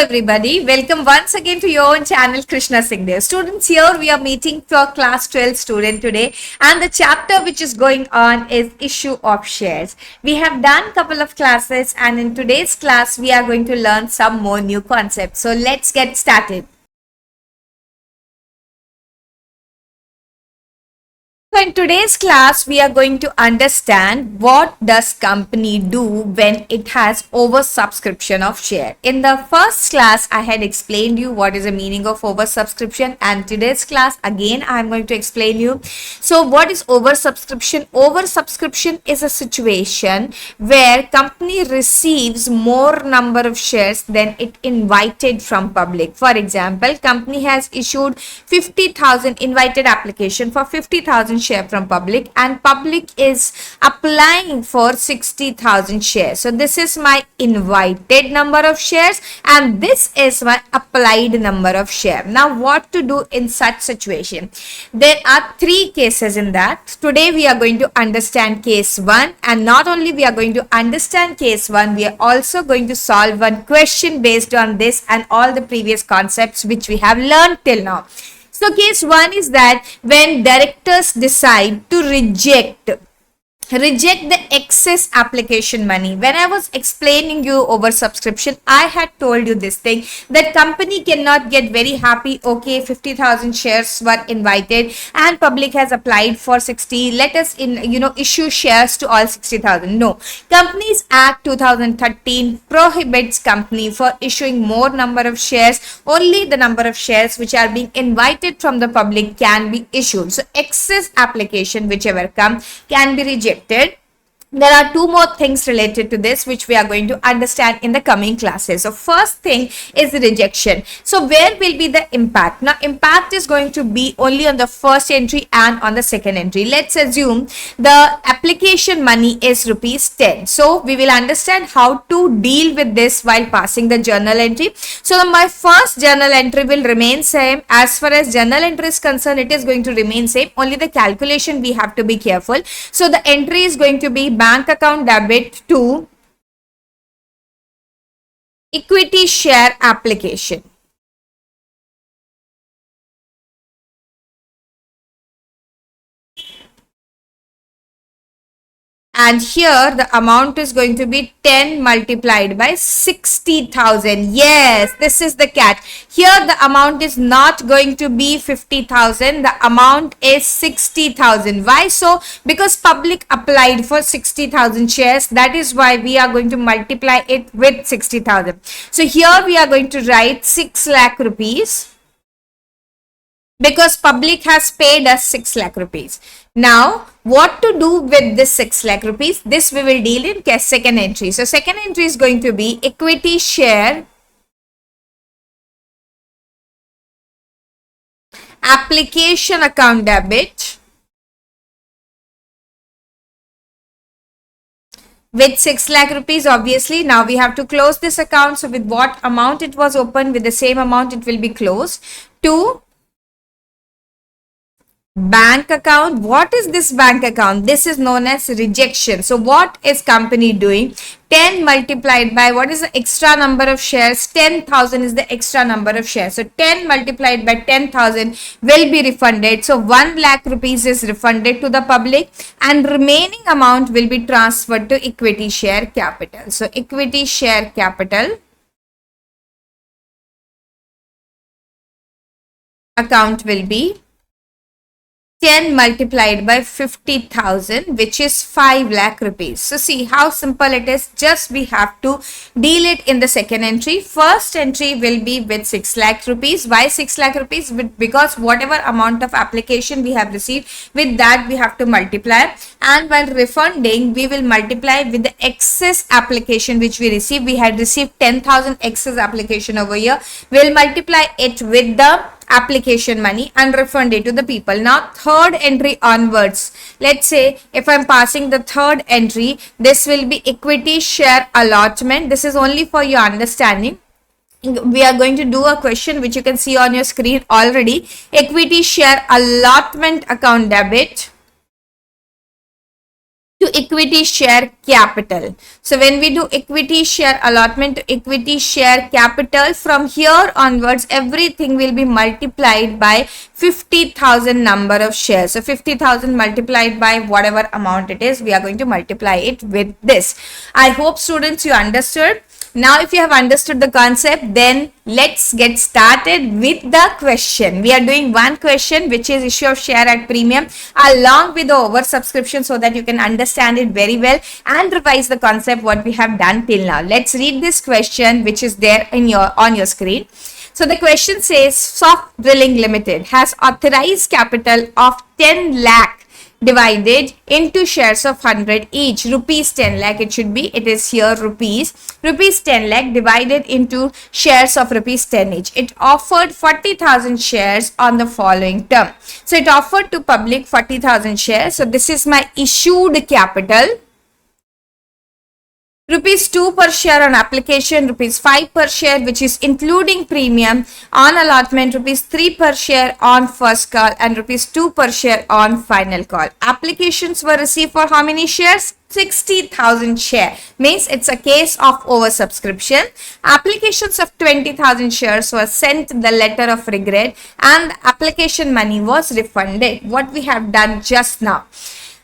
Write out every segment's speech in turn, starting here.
everybody, welcome once again to your own channel Krishna Singh Deo. Students, here we are meeting for class 12 student today, and the chapter which is going on is issue of shares. We have done couple of classes, and in today's class we are going to learn some more new concepts. So let's get started. So in today's class, we are going to understand what does company do when it has oversubscription of share. In the first class, I had explained you what is the meaning of oversubscription, and today's class again I am going to explain you. So what is oversubscription? Oversubscription is a situation where company receives more number of shares than it invited from public. For example, company has issued 50,000 invited application for 50,000 share from public, and public is applying for 60,000 shares. So this is my invited number of shares and this is my applied number of share. Now what to do in such situation? There are three cases in that. Today we are going to understand case 1, and not only we are going to understand case 1, we are also going to solve one question based on this and all the previous concepts which we have learned till now. So case 1 is that when directors decide to reject the excess application money. When I was explaining you over subscription, I had told you this thing, that company cannot get very happy. Okay, 50,000 shares were invited and public has applied for 60. Let us issue shares to all 60,000. No, Companies Act 2013 prohibits company for issuing more number of shares. Only the number of shares which are being invited from the public can be issued. So excess application whichever come can be rejected. There are two more things related to this which we are going to understand in the coming classes. So first thing is rejection. So where will be the impact? Now impact is going to be only on the first entry and on the second entry. Let's assume the application money is ₹10. So we will understand how to deal with this while passing the journal entry. So my first journal entry will remain same. As far as journal entry is concerned, it is going to remain same. Only the calculation we have to be careful. So the entry is going to be bank account debit to equity share application. And here the amount is going to be 10 multiplied by 60,000. Yes, this is the catch. Here the amount is not going to be 50,000. The amount is 60,000. Why so? Because public applied for 60,000 shares. That is why we are going to multiply it with 60,000. So here we are going to write 6 lakh rupees. Because public has paid us 6 lakh rupees. Now, what to do with this 6 lakh rupees? This we will deal in second entry. So, second entry is going to be equity share application account debit with 6 lakh rupees. Obviously, now we have to close this account. So, with what amount it was opened, with the same amount it will be closed. To bank account. What is this bank account? This is known as rejection. So what is company doing? 10 multiplied by what is the extra number of shares? 10,000 is the extra number of shares. So 10 multiplied by 10,000 will be refunded. So 1 lakh rupees is refunded to the public and remaining amount will be transferred to equity share capital. So equity share capital account will be 10 multiplied by 50,000, which is 5 lakh rupees. So see how simple it is. Just we have to deal it in the second entry. First entry will be with 6 lakh rupees. Why 6 lakh rupees? Because whatever amount of application we have received, with that we have to multiply. And while refunding, we will multiply with the excess application which we received. We had received 10,000 excess application over here. We'll multiply it with the application money and refund it to the people. Now third entry onwards, let's say if I'm passing the third entry, this will be equity share allotment. This is only for your understanding. We are going to do a question which you can see on your screen already. Equity share allotment account debit to equity share capital. So when we do equity share allotment to equity share capital, from here onwards everything will be multiplied by 50,000 number of shares. So 50,000 multiplied by whatever amount it is, we are going to multiply it with this. I hope students you understood. Now if you have understood the concept, then let's get started with the question. We are doing one question, which is issue of share at premium, along with the oversubscription, so that you can understand it very well and revise the concept what we have done till now. Let's read this question, which is there in on your screen. So the question says, Soft Drilling Limited has authorized capital of 10 lakh divided into shares of 100 each. Rupees 10 lakh it should be. It is here rupees 10 lakh divided into shares of rupees 10 each. It offered 40,000 shares on the following term. So it offered to public 40,000 shares. So this is my issued capital. Rupees 2 per share on application, rupees 5 per share, which is including premium on allotment, rupees 3 per share on first call, and rupees 2 per share on final call. Applications were received for how many shares? 60,000 share. Means it's a case of oversubscription. Applications of 20,000 shares were sent the letter of regret, and application money was refunded. What we have done just now.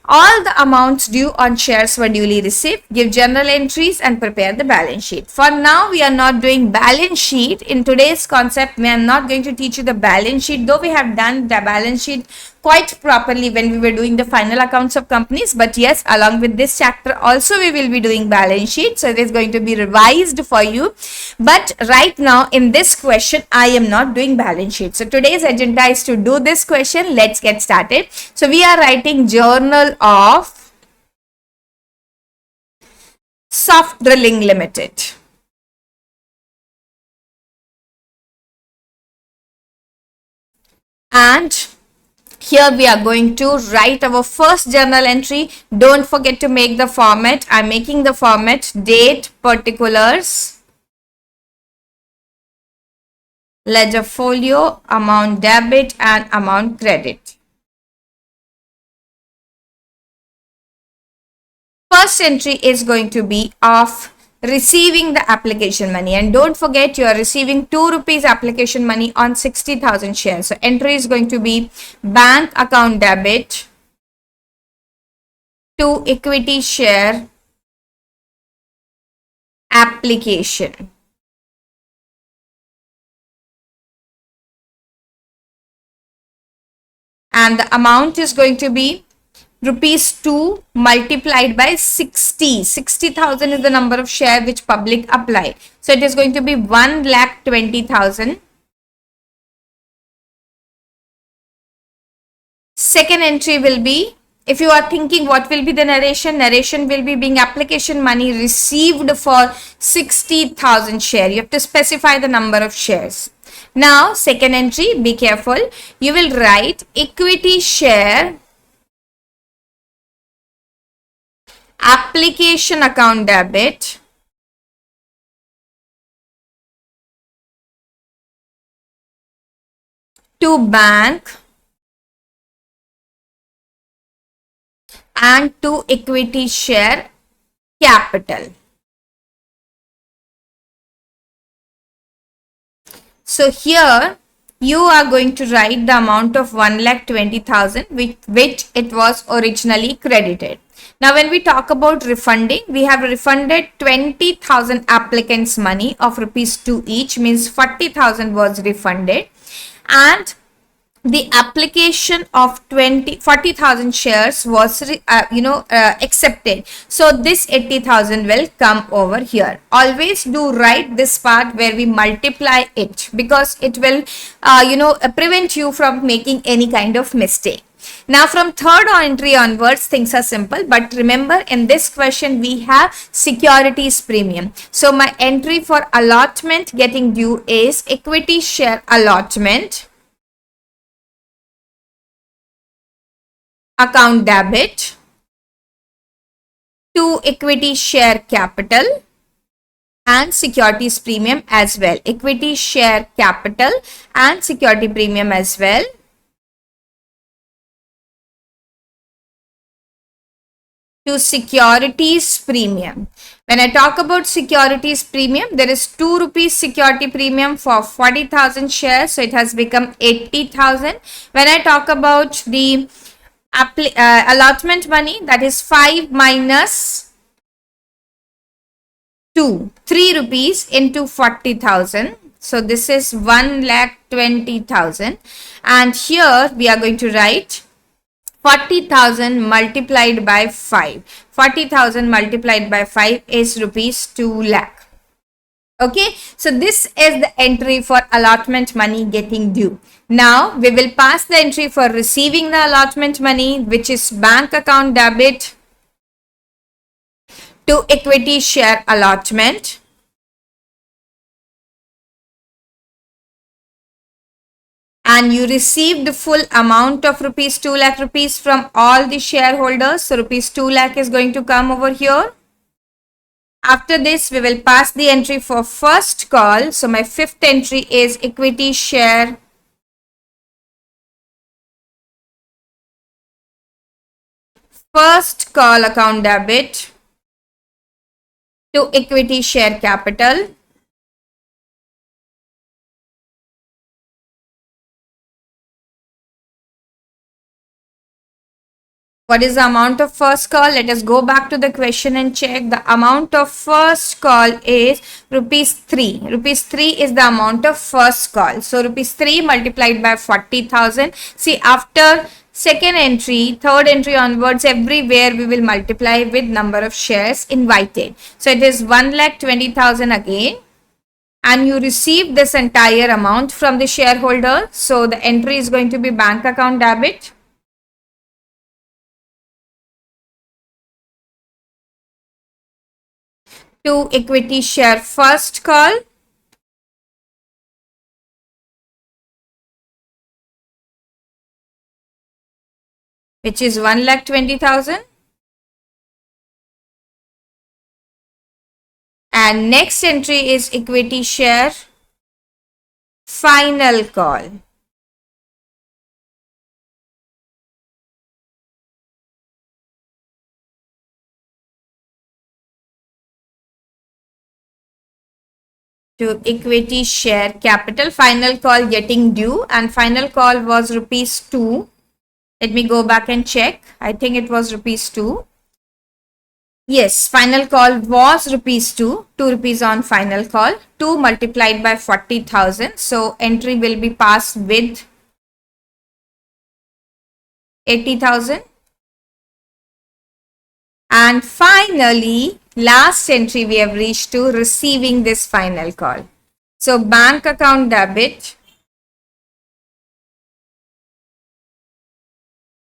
All the amounts due on shares were duly received. Give journal entries and prepare the balance sheet. For now, we are not doing balance sheet. In today's concept, we are not going to teach you the balance sheet, though we have done the balance sheet quite properly when we were doing the final accounts of companies. But yes, along with this chapter also we will be doing balance sheet. So it is going to be revised for you. But right now in this question, I am not doing balance sheet. So today's agenda is to do this question. Let's get started. So we are writing Journal of Soft Drilling Limited. And here we are going to write our first journal entry. Don't forget to make the format. I'm making the format date, particulars, ledger folio, amount debit and amount credit. First entry is going to be of receiving the application money, and don't forget you are receiving 2 rupees application money on 60,000 shares. So entry is going to be bank account debit to equity share application. And the amount is going to be rupees 2 multiplied by 60. 60,000 is the number of share which public applied. So it is going to be 1,20,000. Second entry will be, if you are thinking what will be the narration will be being application money received for 60,000 share. You have to specify the number of shares. Now second entry, be careful. You will write equity share application account debit to bank and to equity share capital. So here you are going to write the amount of 1,20,000 which it was originally credited. Now when we talk about refunding, we have refunded 20,000 applicants money of rupees 2 each, means 40,000 was refunded, and the application of 40,000 shares was accepted. So this 80,000 will come over here. Always do write this part where we multiply it, because it will prevent you from making any kind of mistake. Now from third entry onwards, things are simple, but remember in this question we have securities premium. So my entry for allotment getting due is equity share allotment account debit to equity share capital and securities premium as well. Equity share capital and security premium as well. to securities premium. When I talk about securities premium, there is 2 rupees security premium for 40,000 shares. So it has become 80,000. When I talk about the allotment money, that is 5 minus 2, 3 rupees into 40,000. So this is 1,20,000. And here we are going to write 40,000 multiplied by 5. 40,000 multiplied by 5 is rupees 2 lakh. Okay, so this is the entry for allotment money getting due. Now we will pass the entry for receiving the allotment money, which is bank account debit to equity share allotment. And you received the full amount of rupees 2 lakh rupees from all the shareholders. So rupees 2 lakh is going to come over here. After this, we will pass the entry for first call. So my fifth entry is equity share first call account debit to equity share capital. What is the amount of first call? Let us go back to the question and check. The amount of first call is rupees 3. Rupees 3 is the amount of first call. So rupees 3 multiplied by 40,000. See, after second entry, third entry onwards, everywhere we will multiply with number of shares invited. So it is 1,20,000 again. And you receive this entire amount from the shareholder. So the entry is going to be bank account debit to equity share first call, which is 1,20,000. And next entry is equity share final call. To equity share capital, final call getting due, and final call was rupees 2. Let me go back and check. I think it was rupees 2. Yes, final call was rupees 2. 2 rupees on final call. 2 multiplied by 40,000. So entry will be passed with 80,000. And finally, last entry we have reached to receiving this final call. So bank account debit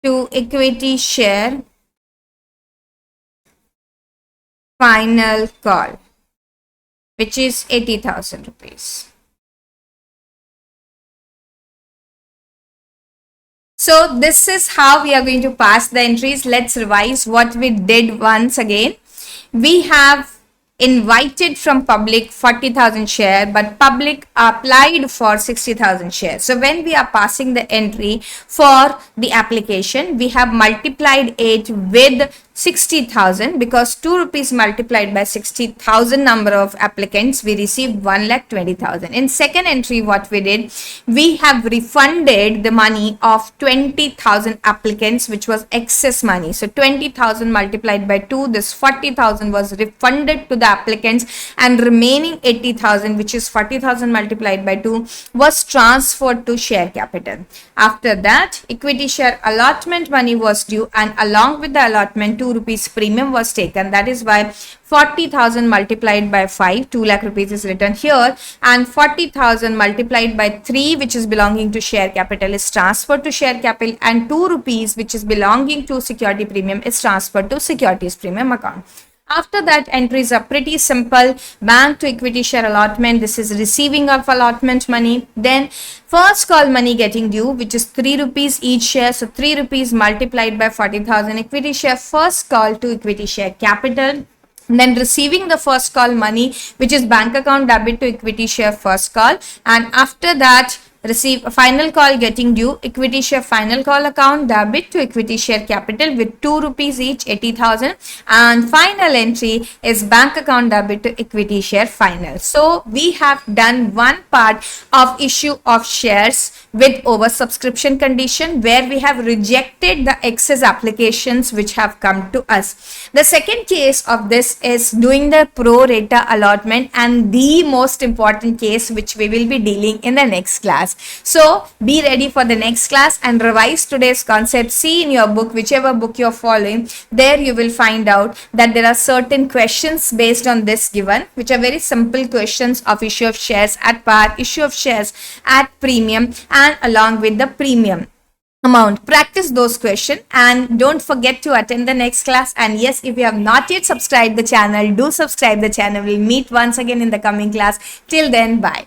to equity share final call, which is 80,000 rupees. So this is how we are going to pass the entries. Let's revise what we did once again. We have invited from public 40,000 share, but public applied for 60,000 shares. So when we are passing the entry for the application, we have multiplied it with 60,000 because 2 rupees multiplied by 60,000 number of applicants, we received 1,20,000. In second entry, what we did, we have refunded the money of 20,000 applicants, which was excess money. So 20,000 multiplied by 2, this 40,000 was refunded to the applicants, and remaining 80,000, which is 40,000 multiplied by 2, was transferred to share capital. After that, equity share allotment money was due, and along with the allotment, 2 rupees premium was taken. That is why 40,000 multiplied by 5, 2 lakh rupees is written here, and 40,000 multiplied by 3, which is belonging to share capital, is transferred to share capital, and 2 rupees, which is belonging to security premium, is transferred to securities premium account. After that, entries are pretty simple. Bank to equity share allotment, this is receiving of allotment money. Then first call money getting due, which is 3 rupees each share. So 3 rupees multiplied by 40,000 equity share first call to equity share capital. Then receiving the first call money, which is bank account debit to equity share first call. And after that, receive a final call getting due, equity share final call account debit to equity share capital with 2 rupees each, 80,000, and final entry is bank account debit to equity share final. So we have done one part of issue of shares with oversubscription condition, where we have rejected the excess applications which have come to us. The second case of this is doing the pro rata allotment, and the most important case which we will be dealing in the next class. So be ready for the next class and revise today's concept. See in your book, whichever book you're following, there you will find out that there are certain questions based on this given, which are very simple questions of issue of shares at par, issue of shares at premium, and along with the premium amount. Practice those questions and don't forget to attend the next class. And yes, if you have not yet subscribed the channel, do subscribe the channel. We'll meet once again in the coming class. Till then, bye.